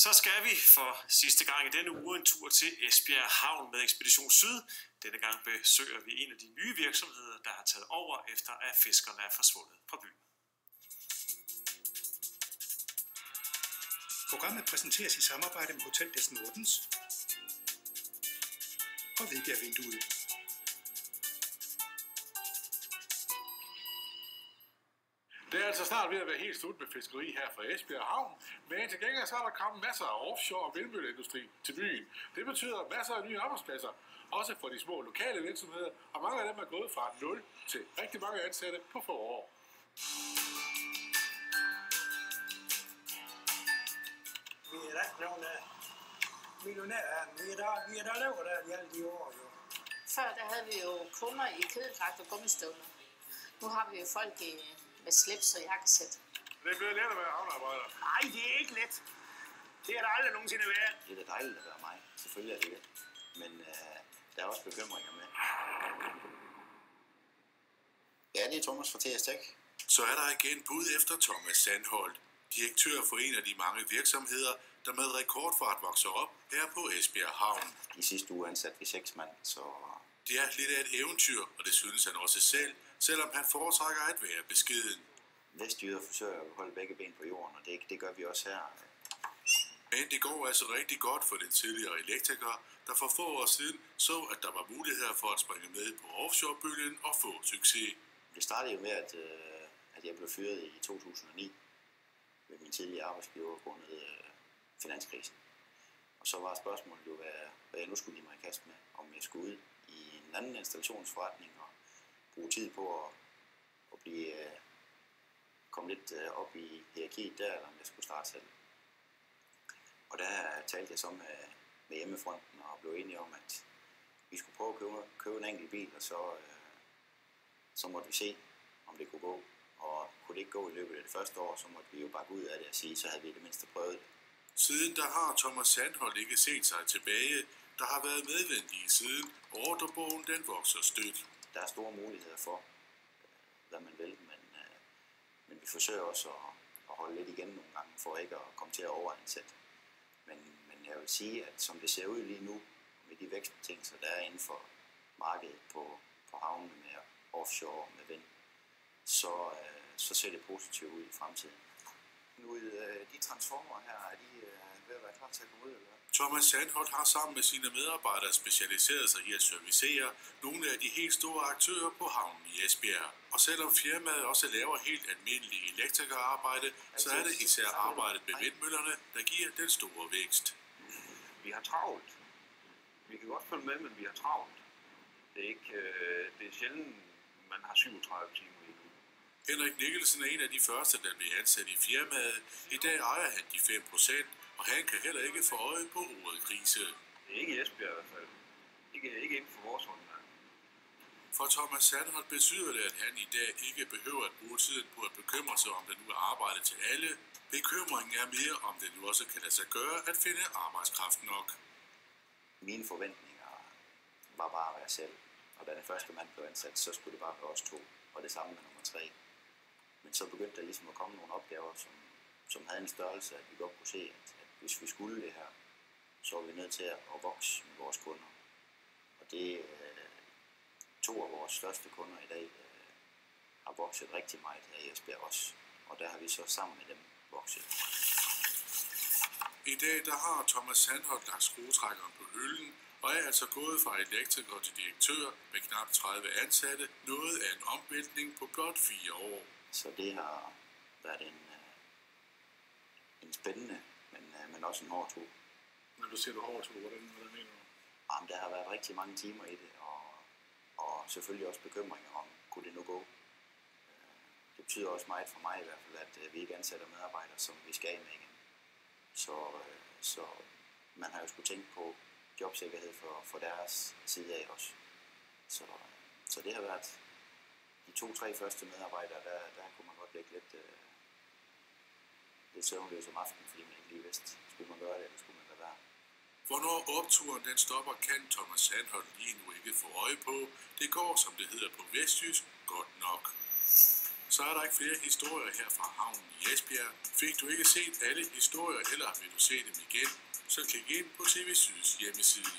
Så skal vi for sidste gang i denne uge en tur til Esbjerg Havn med Ekspedition Syd. Denne gang besøger vi en af de nye virksomheder, der har taget over efter at fiskerne er forsvundet fra byen. Programmet præsenteres i samarbejde med Hotel des Nordens og Vedbjergvinduet. Det er altså snart ved at være helt slut med fiskeri her fra Esbjerg Havn, men til gengæld så er der kommet masser af offshore- og vindmølleindustri til byen. Det betyder masser af nye arbejdspladser, også for de små lokale virksomheder, og mange af dem er gået fra 0 til rigtig mange ansatte på få år. Vi er da ikke nogen millionærer. Vi er der lever der i alle de år, jo. Før der havde vi jo kunder i kedeldragt og gummistøvler. Nu har vi jo folk med slips og jakkesæt. Det er blevet let at være havnearbejder. Nej, det er ikke let. Det er der aldrig nogensinde været. Det er da dejligt at være mig. Selvfølgelig er det det. Men der er også bekymringer med. Ja, det er Thomas fra TS Tech. Så er der igen bud efter Thomas Sandholt, direktør for en af de mange virksomheder, der med rekordfart vokser op her på Esbjerg Havn. I sidste uge ansatte vi 6 mand, så... Det er lidt af et eventyr, og det synes han også selv, selvom han foretrækker at være beskeden. Vestjyder forsøger at holde begge ben på jorden, og det gør vi også her. Men det går altså rigtig godt for den tidligere elektriker, der for få år siden så, at der var muligheder for at springe med på offshorebølgen og få succes. Det startede jo med, at jeg blev fyret i 2009 ved min tidligere arbejdsgiver grundet finanskrisen. Og så var spørgsmålet jo, hvad jeg nu skulle give mig i kast med, om jeg skulle ud i en anden installationsforretning og bruge tid på at komme lidt op i hierarkiet der, eller om jeg skulle starte selv. Og der talte jeg så med hjemmefronten og blev enige om, at vi skulle prøve at købe en enkelt bil, og så måtte vi se, om det kunne gå. Og kunne det ikke gå i løbet af det første år, så måtte vi jo bakke ud af det og sige, så havde vi i det mindste prøvet det. Siden der har Thomas Sandholt ikke set sig tilbage. Der har været medvendige siden. Ordrebogen den vokser stødt. Der er store muligheder for, hvad man vil, men vi forsøger også at holde lidt igen nogle gange, for ikke at komme til at overansætte. Men jeg vil sige, at som det ser ud lige nu, med de vækstbetingelser, der er inden for markedet på havnene med offshore med vind, så ser det positivt ud i fremtiden. Nu de transformer her, er de ved at være klar til at komme ud, eller hvad? Thomas Sandholt har sammen med sine medarbejdere specialiseret sig i at servicere nogle af de helt store aktører på havnen i Esbjerg. Og selvom firmaet også laver helt almindelige elektrikerarbejde, så er det især arbejdet med vindmøllerne, der giver den store vækst. Vi har travlt. Vi kan godt følge med, men vi har travlt. Det er sjældent, man har 37 timer i ugen. Henrik Nikkelsen er en af de første, der blev ansat i firmaet. I dag ejer han de 5%, og han kan heller ikke få øje på ordet krise. Det er ikke i Esbjerg i hvert fald. Ikke inden for vores håndværk. For Thomas Sandholt betyder det, at han i dag ikke behøver at bruge tiden på at bekymre sig om, der nu er arbejde til alle. Bekymringen er mere, om det nu også kan lade sig gøre at finde arbejdskraft nok. Mine forventninger var bare at være selv. Og da den første mand blev ansat, så skulle det bare være os 2. Og det samme med nummer 3. Men så begyndte der ligesom at komme nogle opgaver, som havde en størrelse, at vi godt kunne se, at hvis vi skulle det her, så var vi nødt til at vokse med vores kunder. Og det 2 af vores største kunder i dag har vokset rigtig meget her i Esbjerg også. Og der har vi så sammen med dem vokset. I dag der har Thomas Sandholt lagt skruetrækkeren på hylden, og er altså gået fra elektriker til direktør med knap 30 ansatte, noget af en omvæltning på blot 4 år. Så det har været en spændende, men også en hård tur. Når du siger du hård tur, hvordan mener du? Jamen, der har været rigtig mange timer i det, og selvfølgelig også bekymringer om, kunne det nu gå? Det betyder også meget for mig i hvert fald, at vi ikke ansætter medarbejdere, som vi skal af med igen. Så man har jo skulle tænke på jobsikkerhed for deres side af også. Så det har været de 2-3 første medarbejdere, der kunne man godt lægge lidt søvnløs om aftenen, fordi man ikke lige vidste, skulle man gøre det, eller skulle man lade være. Hvornår opturen den stopper, kan Thomas Sandholt lige nu ikke få øje på. Det går, som det hedder på vestjysk, godt nok. så er der ikke flere historier her fra havnen i Esbjerg. Fik du ikke set alle historier, eller vil du se dem igen, så klik ind på TV Syds hjemmeside.